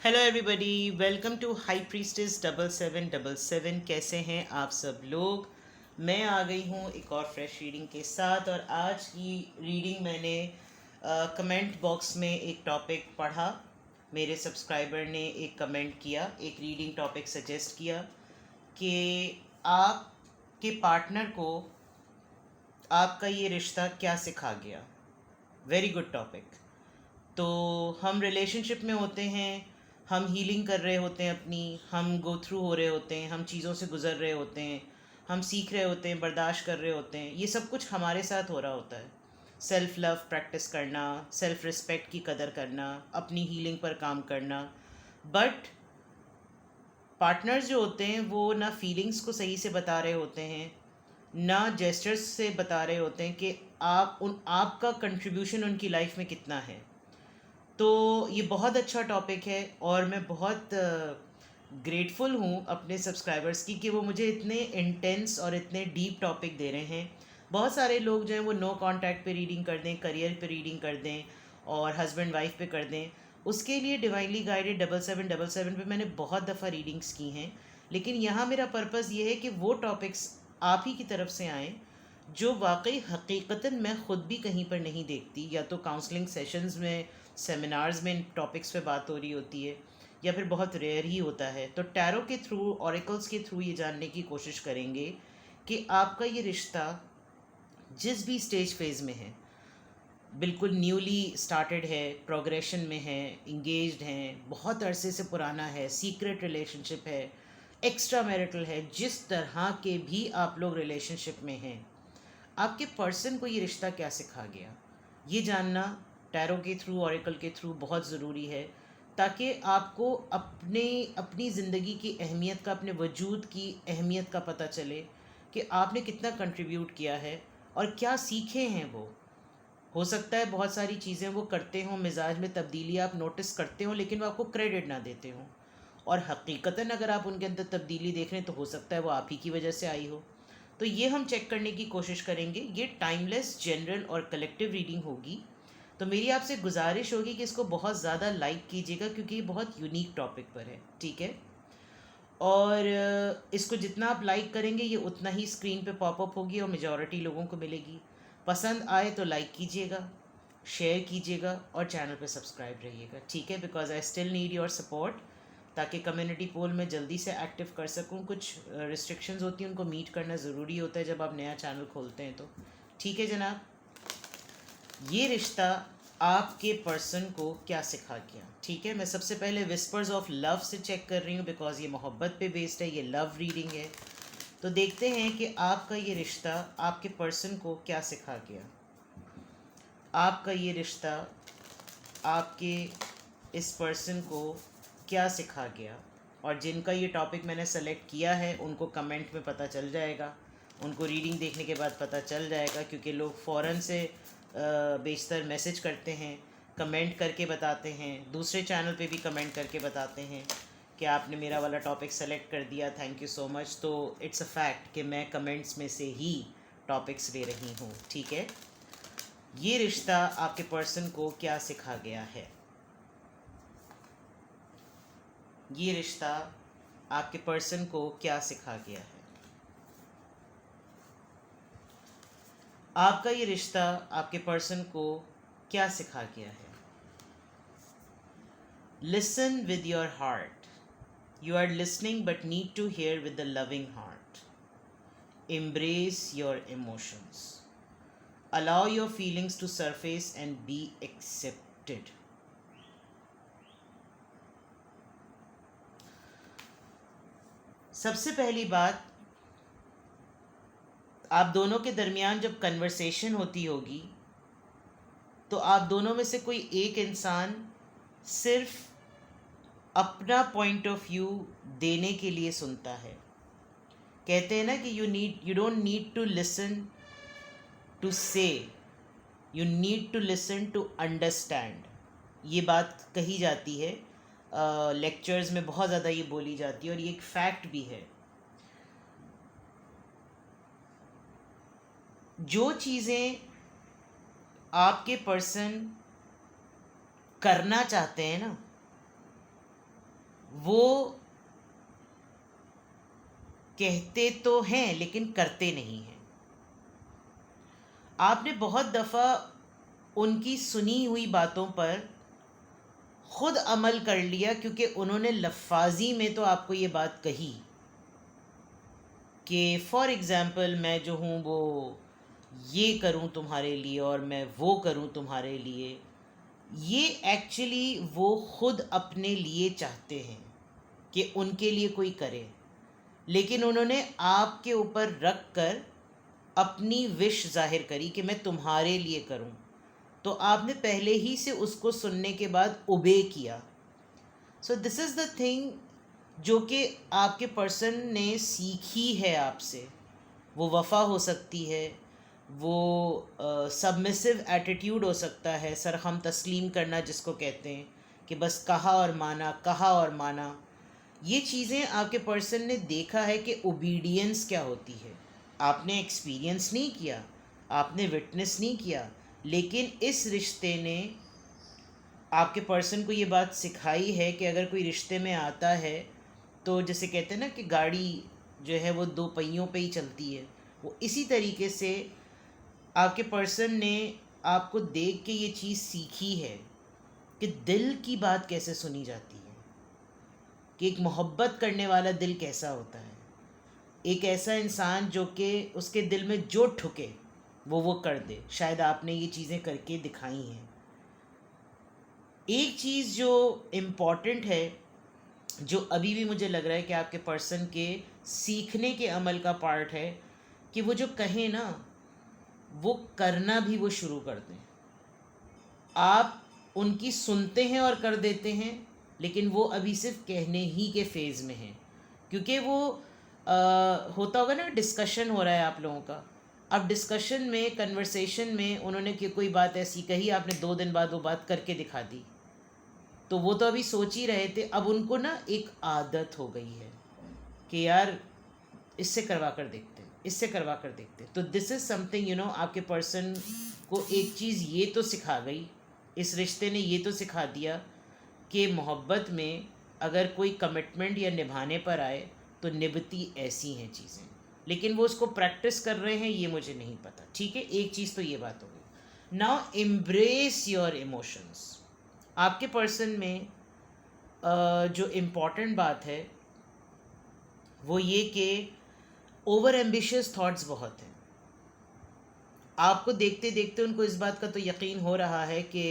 Hello everybody, welcome to high priestess 7777। कैसे हैं आप सब लोग। मैं आ गई हूँ एक और फ्रेश रीडिंग के साथ। और आज की रीडिंग मैंने कमेंट बॉक्स में एक टॉपिक पढ़ा। मेरे सब्सक्राइबर ने एक कमेंट किया, एक रीडिंग टॉपिक सजेस्ट किया कि आपके पार्टनर को आपका ये रिश्ता क्या सिखा गया। Very good topic. तो हम रिलेशनशिप में होते हैं, हम हीलिंग कर रहे होते हैं अपनी, हम गो थ्रू हो रहे होते हैं, हम चीज़ों से गुज़र रहे होते हैं, हम सीख रहे होते हैं, बर्दाश्त कर रहे होते हैं। ये सब कुछ हमारे साथ हो रहा होता है। सेल्फ लव प्रैक्टिस करना, सेल्फ रिस्पेक्ट की कदर करना, अपनी हीलिंग पर काम करना। बट पार्टनर्स जो होते हैं वो ना फीलिंग्स को सही से बता रहे होते हैं, ना जेस्चर्स से बता रहे होते हैं कि आपका कंट्रीब्यूशन उनकी लाइफ में कितना है। तो ये बहुत अच्छा टॉपिक है और मैं बहुत ग्रेटफुल हूँ अपने सब्सक्राइबर्स की कि वो मुझे इतने इंटेंस और इतने डीप टॉपिक दे रहे हैं। बहुत सारे लोग जो हैं वो नो कांटेक्ट पे रीडिंग कर दें, करियर पे रीडिंग कर दें और हस्बैंड वाइफ पे कर दें। उसके लिए डिवाइनली गाइडेड 7777 पे मैंने बहुत दफ़ा रीडिंग्स की हैं। लेकिन यहाँ मेरा पर्पज़ ये है कि वो टॉपिक्स आप ही की तरफ से आएँ जो वाकई हकीकतन मैं ख़ुद भी कहीं पर नहीं देखती। या तो काउंसलिंग सेशंस में, सेमिनार्स में इन टॉपिक्स पे बात हो रही होती है, या फिर बहुत रेयर ही होता है। तो टैरो के थ्रू, ऑरिकल्स के थ्रू ये जानने की कोशिश करेंगे कि आपका ये रिश्ता जिस भी स्टेज फेज़ में है, बिल्कुल न्यूली स्टार्टेड है, प्रोग्रेशन में है, इंगेज्ड हैं, बहुत अरसे से पुराना है, सीक्रेट रिलेशनशिप है, एक्स्ट्रा मैरिटल है, जिस तरह के भी आप लोग रिलेशनशिप में हैं, आपके पर्सन को ये रिश्ता क्या सिखा गया, ये जानना टैरो के थ्रू, ऑरिकल के थ्रू बहुत ज़रूरी है। ताकि आपको अपनी ज़िंदगी की अहमियत का, अपने वजूद की अहमियत का पता चले कि आपने कितना कंट्रीब्यूट किया है और क्या सीखे हैं वो। हो सकता है बहुत सारी चीज़ें वो करते हों, मिजाज में तब्दीली आप नोटिस करते हो, लेकिन वो आपको क्रेडिट ना देते हों। और हकीकतन अगर आप उनके अंदर तब्दीली देख रहे हैं तो हो सकता है वो आप ही की वजह से आई हो। तो ये हम चेक करने की कोशिश करेंगे। ये टाइमलेस, जनरल और कलेक्टिव रीडिंग होगी। तो मेरी आपसे गुजारिश होगी कि इसको बहुत ज़्यादा लाइक कीजिएगा, क्योंकि ये बहुत यूनिक टॉपिक पर है, ठीक है। और इसको जितना आप लाइक करेंगे ये उतना ही स्क्रीन पे पॉपअप होगी और मेजॉरिटी लोगों को मिलेगी। पसंद आए तो लाइक कीजिएगा, शेयर कीजिएगा और चैनल पे सब्सक्राइब रहिएगा, ठीक है। Because I still need your support, ताकि कम्युनिटी पोल में जल्दी से एक्टिव कर सकूं। कुछ रिस्ट्रिक्शंस होती हैं, उनको मीट करना ज़रूरी होता है जब आप नया चैनल खोलते हैं तो। ठीक है जनाब, ये रिश्ता आपके पर्सन को क्या सिखा गया, ठीक है। मैं सबसे पहले विस्पर्स ऑफ लव से चेक कर रही हूँ, बिकॉज ये मोहब्बत पे बेस्ड है, ये लव रीडिंग है। तो देखते हैं कि आपका ये रिश्ता आपके पर्सन को क्या सिखा गया। आपका ये रिश्ता आपके इस पर्सन को क्या सिखा गया। और जिनका ये टॉपिक मैंने सेलेक्ट किया है उनको कमेंट में पता चल जाएगा, उनको रीडिंग देखने के बाद पता चल जाएगा, क्योंकि लोग फ़ौरन से बेशतर मैसेज करते हैं, कमेंट करके बताते हैं, दूसरे चैनल पे भी कमेंट करके बताते हैं कि आपने मेरा वाला टॉपिक सेलेक्ट कर दिया, थैंक यू सो मच। तो इट्स अ फैक्ट कि मैं कमेंट्स में से ही टॉपिक्स ले रही हूँ, ठीक है। ये रिश्ता आपके पर्सन को क्या सिखा गया है। ये रिश्ता आपके पर्सन को क्या सिखा गया है। आपका ये रिश्ता आपके पर्सन को क्या सिखा गया है। Listen with your heart. You are listening but need to hear with the loving heart. Embrace your emotions. Allow your feelings to surface and be accepted. सबसे पहली बात, आप दोनों के दरमियान जब कन्वर्सेशन होती होगी तो आप दोनों में से कोई एक इंसान सिर्फ अपना पॉइंट ऑफ व्यू देने के लिए सुनता है। कहते हैं ना कि you don't need to listen to say, you need to listen to understand. ये बात कही जाती है, लेक्चर्स में बहुत ज़्यादा ये बोली जाती है और ये एक फैक्ट भी है। जो चीज़ें आपके पर्सन करना चाहते हैं ना, वो कहते तो हैं लेकिन करते नहीं हैं। आपने बहुत दफ़ा उनकी सुनी हुई बातों पर खुद अमल कर लिया, क्योंकि उन्होंने लफ्ज़ी में तो आपको ये बात कही कि फॉर एग्ज़ाम्पल मैं जो हूँ वो ये करूँ तुम्हारे लिए और मैं वो करूँ तुम्हारे लिए। ये एक्चुअली वो खुद अपने लिए चाहते हैं कि उनके लिए कोई करे, लेकिन उन्होंने आपके ऊपर रख कर अपनी विश जाहिर करी कि मैं तुम्हारे लिए करूं, तो आपने पहले ही से उसको सुनने के बाद ओबे किया। So this is the thing जो कि आपके पर्सन ने सीखी है आपसे। वो वफ़ा हो सकती है, वो सबमिसिव एटीट्यूड हो सकता है, सरहम तस्लीम करना जिसको कहते हैं कि बस कहा और माना, कहा और माना। ये चीज़ें आपके पर्सन ने देखा है कि ओबीडियंस क्या होती है। आपने एक्सपीरियंस नहीं किया, आपने विटनेस नहीं किया, लेकिन इस रिश्ते ने आपके पर्सन को ये बात सिखाई है कि अगर कोई रिश्ते में आता है तो जैसे कहते हैं ना कि गाड़ी जो है वो दो पहियों पे ही चलती है, वो इसी तरीके से आपके पर्सन ने आपको देख के ये चीज़ सीखी है कि दिल की बात कैसे सुनी जाती है, कि एक मोहब्बत करने वाला दिल कैसा होता है। एक ऐसा इंसान जो कि उसके दिल में जो ठुके वो कर दे। शायद आपने ये चीज़ें करके दिखाई हैं। एक चीज़ जो इम्पॉर्टेंट है, जो अभी भी मुझे लग रहा है कि आपके पर्सन के सीखने के अमल का पार्ट है, कि वो जो कहें ना वो करना भी वो शुरू कर दें। आप उनकी सुनते हैं और कर देते हैं, लेकिन वो अभी सिर्फ कहने ही के फेज़ में हैं, क्योंकि वो होता होगा ना, डिस्कशन हो रहा है आप लोगों का। अब डिस्कशन में, कन्वर्सेशन में उन्होंने कि कोई बात ऐसी कही, आपने 2 दिन बाद वो बात करके दिखा दी, तो वो तो अभी सोच ही रहे थे। अब उनको ना एक आदत हो गई है कि यार इससे करवा कर देखते हैं, इससे करवा कर देखते हैं। तो this is something, you know, आपके पर्सन को एक चीज़ ये तो सिखा गई, इस रिश्ते ने ये तो सिखा दिया कि मोहब्बत में अगर कोई कमिटमेंट या निभाने पर आए तो निभती ऐसी हैं चीज़ें, लेकिन वो उसको प्रैक्टिस कर रहे हैं ये मुझे नहीं पता। ठीक है, एक चीज़ तो ये बात हो गई। Now embrace your emotions. आपके पर्सन में जो इम्पॉर्टेंट बात है वो ये कि ओवर एम्बिशियस थॉट्स बहुत हैं। आपको देखते देखते उनको इस बात का तो यकीन हो रहा है कि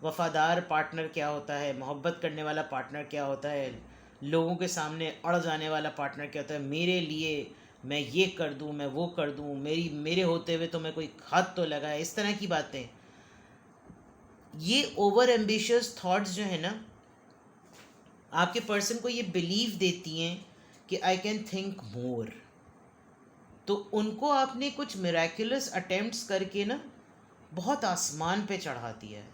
वफ़ादार पार्टनर क्या होता है, मोहब्बत करने वाला पार्टनर क्या होता है, लोगों के सामने अड़ जाने वाला पार्टनर क्या होता है। मेरे लिए मैं ये कर दूँ, मैं वो कर दूँ, मेरे होते हुए तो मैं कोई हाथ तो लगाए, इस तरह की बातें। ये ओवर एम्बिशियस थॉट्स जो है ना, आपके पर्सन को ये बिलीव देती हैं कि आई कैन थिंक मोर। तो उनको आपने कुछ मिराकुलस अटेम्प्ट्स करके ना बहुत आसमान पे चढ़ा दिया है।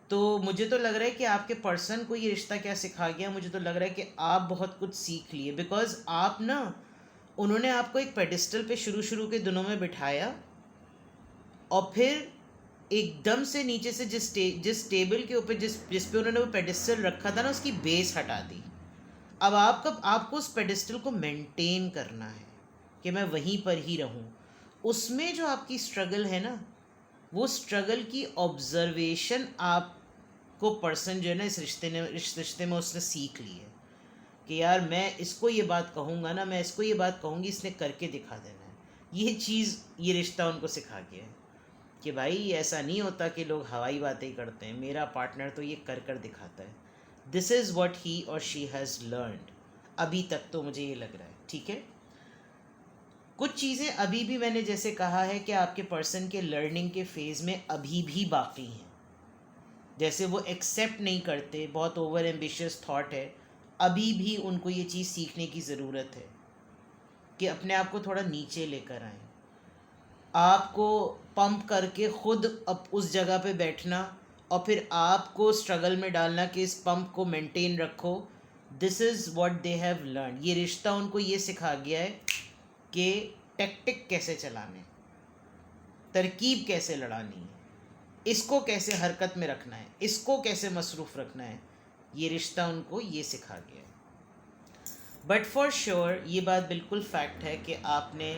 तो मुझे तो लग रहा है कि आपके पर्सन को ये रिश्ता क्या सिखा गया, मुझे तो लग रहा है कि आप बहुत कुछ सीख लिए। बिकॉज आप ना, उन्होंने आपको एक पेडिस्टल पे शुरू शुरू के दिनों में बिठाया और फिर एकदम से नीचे से जिस टेबल के ऊपर जिस पे उन्होंने वो पेडिस्टल रखा था ना, उसकी बेस हटा दी। अब आपको उस पेडिस्टल को मेंटेन करना है कि मैं वहीं पर ही रहूं। उसमें जो आपकी स्ट्रगल है ना, वो स्ट्रगल की ऑब्जर्वेशन आपको पर्सन जो है ना इस रिश्ते में उसने सीख ली है कि यार मैं इसको ये बात कहूँगा ना, मैं इसको ये बात कहूँगी, इसने करके दिखा देना है। ये चीज़, ये रिश्ता उनको सिखा गया है कि भाई ऐसा नहीं होता कि लोग हवाई बातें ही करते हैं, मेरा पार्टनर तो ये कर कर दिखाता है। दिस इज़ वॉट ही और शी हैज़ लर्नड। अभी तक तो मुझे ये लग रहा है। ठीक है, कुछ चीज़ें अभी भी, मैंने जैसे कहा है कि आपके पर्सन के लर्निंग के फेज़ में अभी भी बाकी हैं। जैसे वो एक्सेप्ट नहीं करते, बहुत ओवर एम्बिशियस थॉट है, अभी भी उनको ये चीज़ सीखने की ज़रूरत है कि अपने आप को थोड़ा नीचे लेकर आएं। आपको पंप करके खुद अब उस जगह पे बैठना और फिर आपको स्ट्रगल में डालना कि इस पंप को मेंटेन रखो। This is what they have learn. ये रिश्ता उनको ये सिखा गया है कि टैक्टिक कैसे चलाने, तरकीब कैसे लड़ानी है, इसको कैसे हरकत में रखना है, इसको कैसे मसरूफ़ रखना है। ये रिश्ता उनको ये सिखा गया। बट फॉर श्योर ये बात बिल्कुल फैक्ट है कि आपने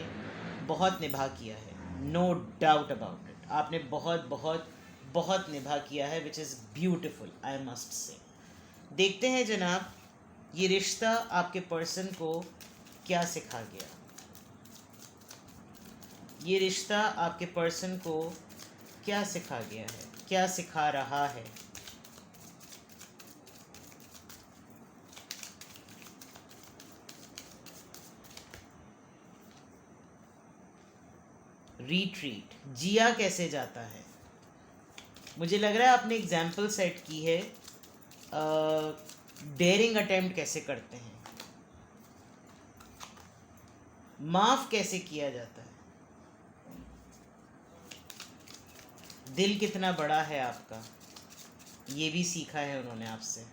बहुत निभा किया है, नो डाउट अबाउट इट। आपने बहुत बहुत बहुत निभा किया है, which is beautiful, I must say. देखते हैं जनाब, ये रिश्ता आपके पर्सन को क्या सिखा गया। ये रिश्ता आपके पर्सन को क्या सिखा गया है, क्या सिखा रहा है। रिट्रीट, जिया कैसे जाता है। मुझे लग रहा है आपने एग्जाम्पल सेट की है, डेयरिंग अटेम्प्ट कैसे करते हैं, माफ़ कैसे किया जाता है, दिल कितना बड़ा है आपका, ये भी सीखा है उन्होंने आपसे।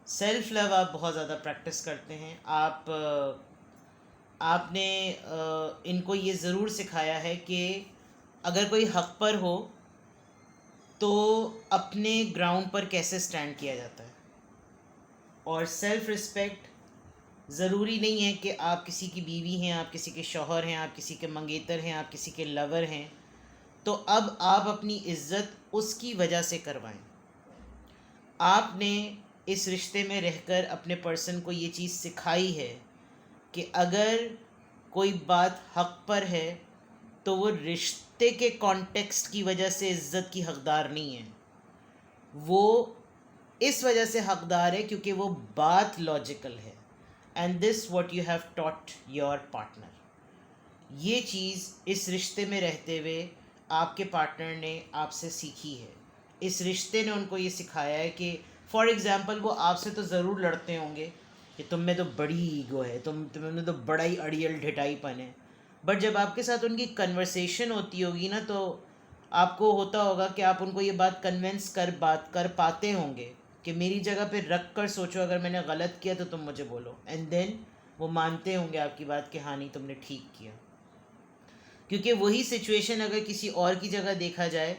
सेल्फ लव आप बहुत ज़्यादा प्रैक्टिस करते हैं। आपने इनको ये ज़रूर सिखाया है कि अगर कोई हक पर हो तो अपने ग्राउंड पर कैसे स्टैंड किया जाता है। और सेल्फ रिस्पेक्ट ज़रूरी नहीं है कि आप किसी की बीवी हैं, आप किसी के शौहर हैं, आप किसी के मंगेतर हैं, आप किसी के लवर हैं, तो अब आप अपनी इज़्ज़त उसकी वजह से करवाएं। आपने इस रिश्ते में रहकर अपने पर्सन को ये चीज़ सिखाई है कि अगर कोई बात हक पर है तो वो रिश्ते के कॉन्टेक्स्ट की वजह से इज़्ज़त की हकदार नहीं है, वो इस वजह से हकदार है क्योंकि वो बात लॉजिकल है। And this what you have taught your partner. ये चीज़ इस रिश्ते में रहते हुए आपके पार्टनर ने आपसे सीखी है। इस रिश्ते ने उनको ये सिखाया है कि फॉर एग्ज़ाम्पल वो आपसे तो ज़रूर लड़ते होंगे कि तुम में तो बड़ी ईगो है, तुम्हें तो बड़ा ही अड़ियल ढिठाईपन है, बट जब आपके साथ उनकी कन्वर्सेशन होती होगी ना, तो आपको होता होगा कि आप उनको ये बात कर पाते होंगे कि मेरी जगह पे रख कर सोचो, अगर मैंने गलत किया तो तुम मुझे बोलो, एंड देन वो मानते होंगे आपकी बात कि हाँ नहीं तुमने ठीक किया। क्योंकि वही सिचुएशन अगर किसी और की जगह देखा जाए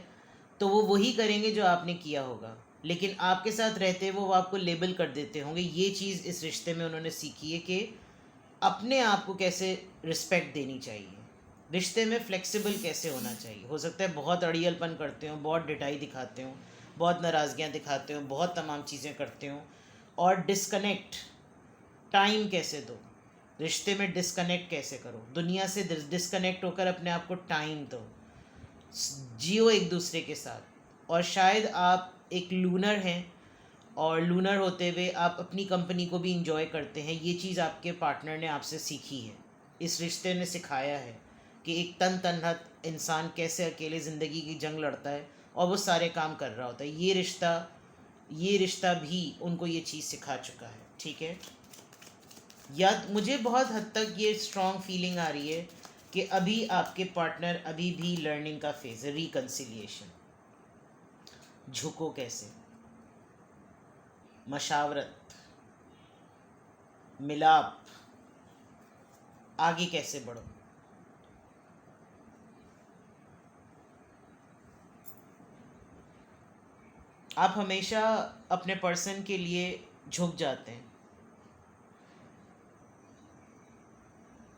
तो वो वही करेंगे जो आपने किया होगा, लेकिन आपके साथ रहते वो आपको लेबल कर देते होंगे। ये चीज़ इस रिश्ते में उन्होंने सीखी है कि अपने आप को कैसे रिस्पेक्ट देनी चाहिए, रिश्ते में फ्लेक्सिबल कैसे होना चाहिए। हो सकता है बहुत अड़ियलपन करते हो, बहुत डिटाई दिखाते हो, बहुत नाराज़गियाँ दिखाते हो, बहुत तमाम चीज़ें करते हो, और डिस्कनेक्ट टाइम कैसे दो, रिश्ते में डिस्कनेक्ट कैसे करो, दुनिया से डिस्कनेक्ट होकर अपने आप को टाइम दो, जियो एक दूसरे के साथ। और शायद आप एक लूनर हैं और लूनर होते हुए आप अपनी कंपनी को भी इंजॉय करते हैं। ये चीज़ आपके पार्टनर ने आपसे सीखी है, इस रिश्ते ने सिखाया है कि एक तन्हा इंसान कैसे अकेले ज़िंदगी की जंग लड़ता है और वो सारे काम कर रहा होता है। ये रिश्ता भी उनको ये चीज़ सिखा चुका है, ठीक है। या मुझे बहुत हद तक ये स्ट्रॉन्ग फीलिंग आ रही है कि अभी आपके पार्टनर अभी भी लर्निंग का फेज़ है, रिकन्सिलिएशन। झुको कैसे, मशावरत, मिलाप, आगे कैसे बढ़ो। आप हमेशा अपने पर्सन के लिए झुक जाते हैं,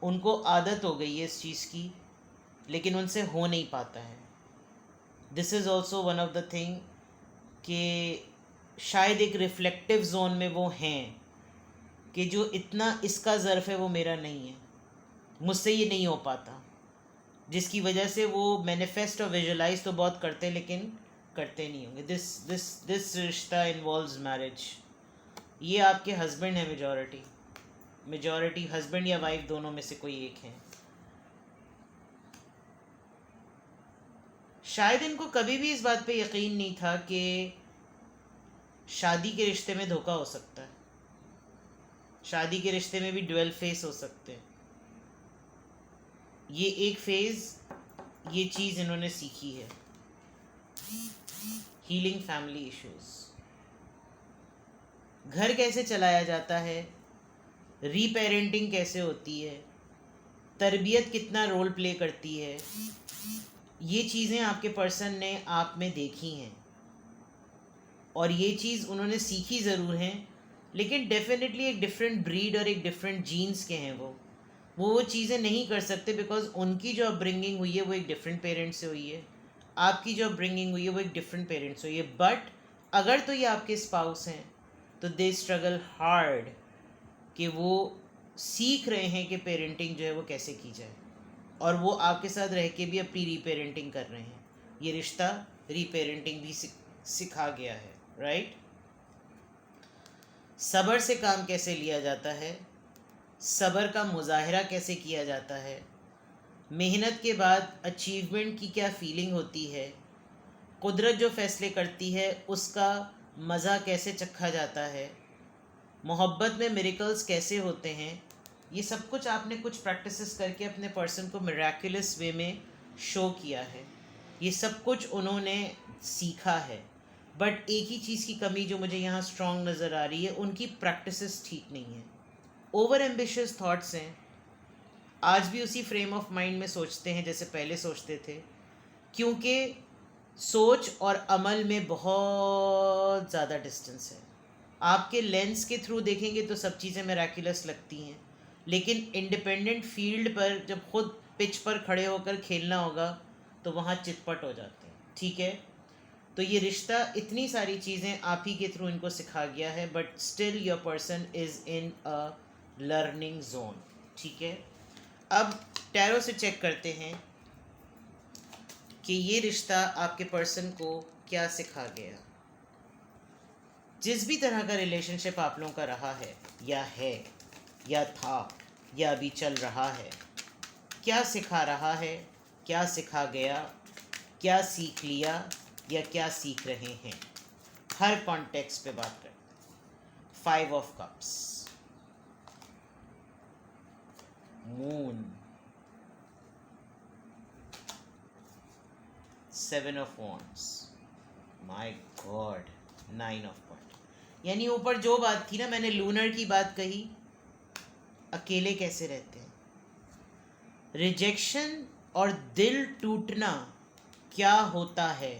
उनको आदत हो गई है इस चीज़ की, लेकिन उनसे हो नहीं पाता है। This is also one of the thing कि शायद एक रिफ्लेक्टिव जोन में वो हैं कि जो इतना इसका ज़र्फ है वो मेरा नहीं है, मुझसे ये नहीं हो पाता, जिसकी वजह से वो मैनिफेस्ट और विजुलाइज तो बहुत करते हैं लेकिन करते नहीं होंगे। दिस रिश्ता इन्वॉल्व्स मैरिज। ये आपके हस्बैंड है, मेजॉरिटी हस्बैंड या वाइफ दोनों में से कोई एक है। शायद इनको कभी भी इस बात पे यकीन नहीं था कि शादी के रिश्ते में धोखा हो सकता है, शादी के रिश्ते में भी ड्वेल फेस हो सकते हैं। ये एक फेज़, ये चीज़ इन्होंने सीखी है। हीलिंग फैमिली इश्यूज, घर कैसे चलाया जाता है, रीपेरेंटिंग कैसे होती है, तरबियत कितना रोल प्ले करती है, ये चीज़ें आपके पर्सन ने आप में देखी हैं। और ये चीज़ उन्होंने सीखी ज़रूर है, लेकिन डेफिनेटली एक डिफरेंट ब्रीड और एक डिफरेंट जीन्स के हैं वो चीज़ें नहीं कर सकते, बिकॉज उनकी जो अपब्रिंगिंग हुई है वो एक डिफरेंट पेरेंट्स से हुई है, आपकी जो अपब्रिंगिंग हुई है वो एक डिफरेंट पेरेंट्स से हुई है। बट अगर तो ये आपके स्पाउस हैं तो दे स्ट्रगल हार्ड कि वो सीख रहे हैं कि पेरेंटिंग जो है वो कैसे की जाए, और वो आपके साथ रह के भी अपनी रीपेरेंटिंग कर रहे हैं। ये रिश्ता रीपेरेंटिंग भी सिखा गया है, राइट। सब्र से काम कैसे लिया जाता है, सब्र का मुजाहरा कैसे किया जाता है, मेहनत के बाद अचीवमेंट की क्या फीलिंग होती है, कुदरत जो फैसले करती है उसका मज़ा कैसे चखा जाता है, मोहब्बत में मिरेकल्स कैसे होते हैं, ये सब कुछ आपने कुछ प्रैक्टिसेस करके अपने पर्सन को मिराकुलस वे में शो किया है। ये सब कुछ उन्होंने सीखा है। बट एक ही चीज़ की कमी जो मुझे यहाँ स्ट्रॉन्ग नज़र आ रही है, उनकी प्रैक्टिसेस ठीक नहीं है, ओवर एम्बिशियस थॉट्स हैं। आज भी उसी फ्रेम ऑफ माइंड में सोचते हैं जैसे पहले सोचते थे, क्योंकि सोच और अमल में बहुत ज़्यादा डिस्टेंस है। आपके लेंस के थ्रू देखेंगे तो सब चीज़ें मिराकुलस लगती हैं, लेकिन इंडिपेंडेंट फील्ड पर जब खुद पिच पर खड़े होकर खेलना होगा तो वहाँ चितपट हो जाते हैं, ठीक है। तो ये रिश्ता इतनी सारी चीज़ें आप ही के थ्रू इनको सिखा गया है, but still your person is in a learning zone, ठीक है। अब टैरो से चेक करते हैं कि ये रिश्ता आपके पर्सन को क्या सिखा गया। जिस भी तरह का रिलेशनशिप आप लोगों का रहा है या था या अभी चल रहा है, क्या सिखा रहा है, क्या सिखा गया, क्या सीख लिया या क्या सीख रहे हैं, हर कॉन्टेक्स्ट पे बात करते हैं। 5 of cups, moon, 7 of wands, my God, 9 of point. यानी ऊपर जो बात थी ना, मैंने लूनर की बात कही, अकेले कैसे रहते हैं, रिजेक्शन और दिल टूटना क्या होता है,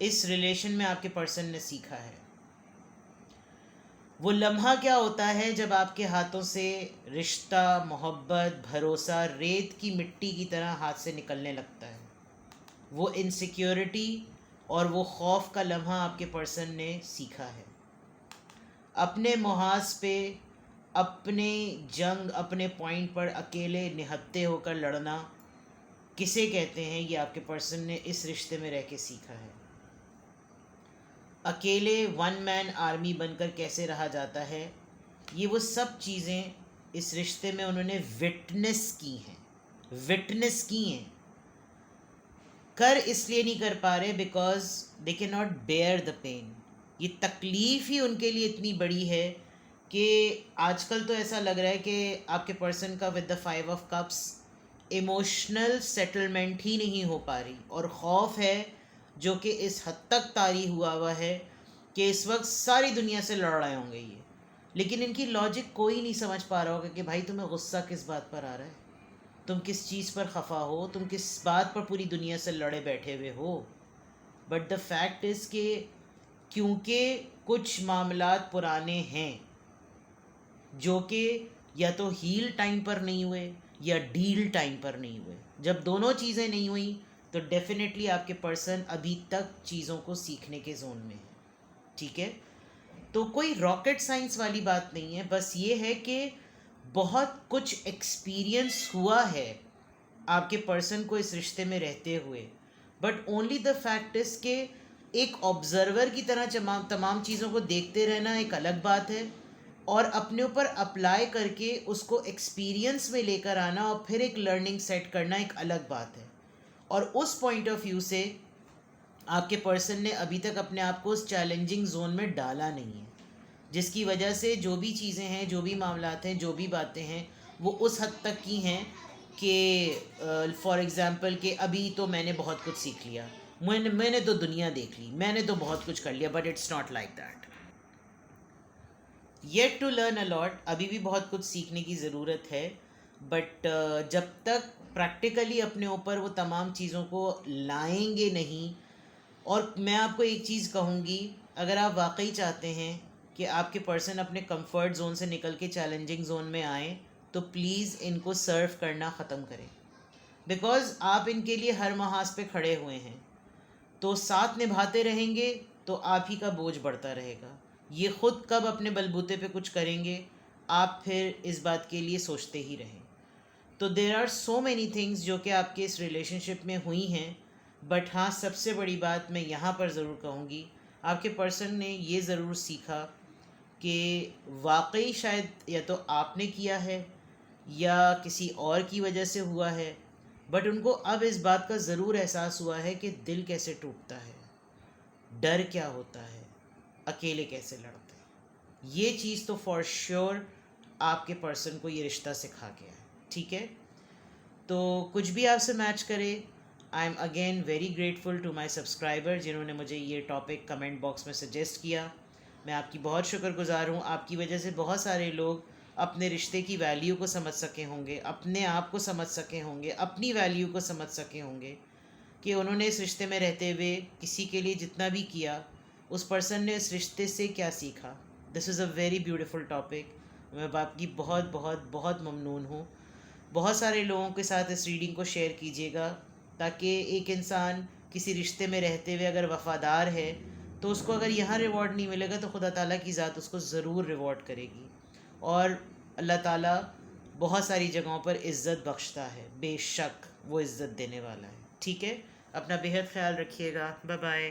इस रिलेशन में आपके पर्सन ने सीखा है। वो लम्हा क्या होता है जब आपके हाथों से रिश्ता, मोहब्बत, भरोसा रेत की मिट्टी की तरह हाथ से निकलने लगता है। वो इनसिक्योरिटी और वो खौफ का लम्हा आपके पर्सन ने सीखा है। अपने मुहाज पे, अपने जंग, अपने पॉइंट पर अकेले निहत्ते होकर लड़ना किसे कहते हैं, ये आपके पर्सन ने इस रिश्ते में रह के सीखा है। अकेले वन मैन आर्मी बनकर कैसे रहा जाता है, ये वो सब चीज़ें इस रिश्ते में उन्होंने विटनेस की हैं। कर इसलिए नहीं कर पा रहे because they can not bear the pain. ये तकलीफ़ ही उनके लिए इतनी बड़ी है कि आजकल तो ऐसा लग रहा है कि आपके पर्सन का with the 5 of cups emotional settlement ही नहीं हो पा रही, और खौफ है जो कि इस हद तक तारी हुआ है कि इस वक्त सारी दुनिया से लड़ रहे होंगे ये, लेकिन इनकी लॉजिक कोई नहीं समझ पा रहा होगा कि भाई तुम्हें गुस्सा किस बात पर आ रहा है, तुम किस चीज़ पर खफा हो, तुम किस बात पर पूरी दुनिया से लड़े बैठे हुए हो। बट द फैक्ट इज़ कि क्योंकि कुछ मामलात पुराने हैं जो कि या तो हील टाइम पर नहीं हुए या डील टाइम पर नहीं हुए, जब दोनों चीज़ें नहीं हुई तो डेफिनेटली आपके पर्सन अभी तक चीज़ों को सीखने के जोन में है, ठीक है। तो कोई रॉकेट साइंस वाली बात नहीं है, बस ये है कि बहुत कुछ एक्सपीरियंस हुआ है आपके पर्सन को इस रिश्ते में रहते हुए, but only the fact is कि एक ऑब्जर्वर की तरह तमाम चीज़ों को देखते रहना एक अलग बात है, और अपने ऊपर अप्लाई करके उसको एक्सपीरियंस में लेकर आना और फिर एक लर्निंग सेट करना एक अलग बात है। और उस पॉइंट ऑफ व्यू से आपके पर्सन ने अभी तक अपने आप को उस चैलेंजिंग जोन में डाला नहीं है, जिसकी वजह से जो भी चीज़ें हैं, जो भी मामलात हैं, जो भी बातें हैं, वो उस हद तक की हैं कि फॉर एग्ज़ाम्पल कि अभी तो मैंने बहुत कुछ सीख लिया, मैंने तो दुनिया देख ली, मैंने तो बहुत कुछ कर लिया, but it's not like that. Yet to learn a lot, अभी भी बहुत कुछ सीखने की ज़रूरत है, बट जब तक प्रैक्टिकली अपने ऊपर वो तमाम चीज़ों को लाएंगे नहीं और मैं आपको एक चीज़ कहूँगी, अगर आप वाकई चाहते हैं कि आपके पर्सन अपने कंफर्ट जोन से निकल के चैलेंजिंग जोन में आए, तो प्लीज़ इनको सर्व करना ख़त्म करें। बिकॉज़ आप इनके लिए हर महाज पे खड़े हुए हैं, तो साथ निभाते रहेंगे तो आप ही का बोझ बढ़ता रहेगा। ये ख़ुद कब अपने बलबूते पे कुछ करेंगे, आप फिर इस बात के लिए सोचते ही रहें। तो there are so many things जो कि आपके इस रिलेशनशिप में हुई हैं, बट हाँ, सबसे बड़ी बात मैं यहाँ पर ज़रूर कहूँगी, आपके पर्सन ने ये ज़रूर सीखा कि वाकई शायद या तो आपने किया है या किसी और की वजह से हुआ है, बट उनको अब इस बात का ज़रूर एहसास हुआ है कि दिल कैसे टूटता है, डर क्या होता है, अकेले कैसे लड़ते हैं। ये चीज़ तो फॉर श्योर आपके पर्सन को ये रिश्ता सिखा गया है। ठीक है, तो कुछ भी आपसे मैच करे, I am again very grateful to my subscriber जिन्होंने मुझे ये टॉपिक कमेंट बॉक्स में सजेस्ट किया। मैं आपकी बहुत शुक्रगुजार हूँ। आपकी वजह से बहुत सारे लोग अपने रिश्ते की वैल्यू को समझ सके होंगे, अपने आप को समझ सके होंगे, अपनी वैल्यू को समझ सके होंगे कि उन्होंने इस रिश्ते में रहते हुए किसी के लिए जितना भी किया, उस पर्सन ने इस रिश्ते से क्या सीखा। This is a very beautiful topic. मैं आपकी बहुत बहुत बहुत ममनून हूँ। बहुत सारे लोगों के साथ इस रीडिंग को शेयर कीजिएगा, ताकि एक इंसान किसी रिश्ते में रहते हुए अगर वफ़ादार है, तो उसको अगर यहाँ रिवॉर्ड नहीं मिलेगा तो खुदा ताला की ज़ात उसको ज़रूर रिवॉर्ड करेगी। और अल्लाह ताला बहुत सारी जगहों पर इज़्ज़त बख्शता है, बेशक वो इज़्ज़त देने वाला है। ठीक है, अपना बेहद ख्याल रखिएगा। Bye bye.